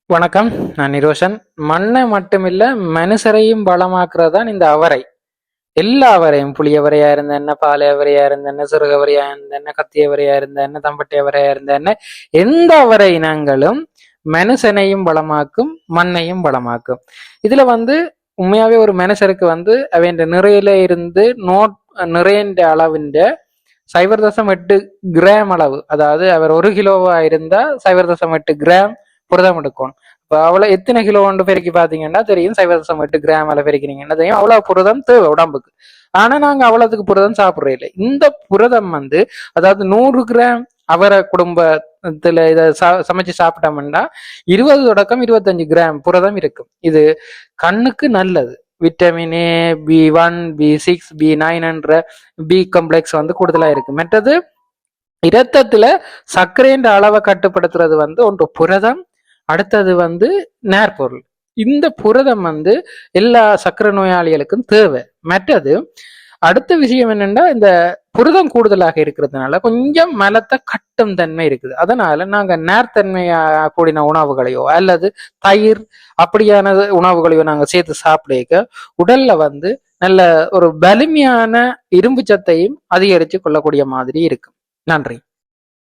வணக்கம். நான் நிரோஷன். மண்ணை மட்டுமில்ல மனுஷரையும் பலமாக்குறது தான் இந்த அவரை. எல்லா அவரையும் புளியவரையா இருந்த என்ன, பாலை அவரையா இருந்த என்ன, சிறுகவரையா இருந்த என்ன, கத்தியவரையா இருந்த என்ன, தம்பட்டை அவரையா இருந்த என்ன, எந்த அவரை இனங்களும் மனுஷனையும் பலமாக்கும், மண்ணையும் பலமாக்கும். இதுல உண்மையாவே ஒரு மனுஷருக்கு அவன் நிறையில இருந்து நிறைய அளவின் 0.8 கிராம் அளவு, அதாவது அவர் 1 கிலோவா இருந்தா 0.8 கிராம் புரதம் எடுக்கணும். இப்ப அவ்வளவு எத்தனை கிலோ ஒன்று பெருக்கி பாத்தீங்கன்னா தெரியும், 0.8 கிராம் பெருக்கிறீங்கன்னா தெரியும் அவ்வளவு புரதம் தேவை உடம்புக்கு. ஆனா நாங்க அவ்வளவுக்கு புரதம் சாப்பிடுறோம் இல்லை. இந்த புரதம் அதாவது 100 கிராம் அவரை குடும்பத்துல இதை சமைச்சு சாப்பிட்டோம்னா 20 தொடக்கம் 25 கிராம் புரதம் இருக்கும். இது கண்ணுக்கு நல்லது. Vitamin A, B1, B6, B9 என்ற பி காம்ப்ளெக்ஸ் கூடுதலா இருக்கு. மற்றது இரத்தத்துல சர்க்கரைன்ற அளவை கட்டுப்படுத்துறது ஒன்று புரதம், அடுத்தது நேர்பொருள். இந்த புரதம் எல்லா சர்க்கரை நோயாளிகளுக்கும் தேவை. மற்றது அடுத்த விஷயம் என்னன்னா, இந்த புரதம் கூடுதலாக இருக்கிறதுனால கொஞ்சம் மலத்தை கட்டும் தன்மை இருக்குது. அதனால நாங்க நேர்த்தன்மையா கூடின உணவுகளையோ அல்லது தயிர் அப்படியான உணவுகளையோ நாங்க சேர்த்து சாப்பிட உடல்ல நல்ல ஒரு வலிமையான இரும்பு சத்தையும் அதிகரித்து கொள்ளக்கூடிய மாதிரி இருக்கும். நன்றி.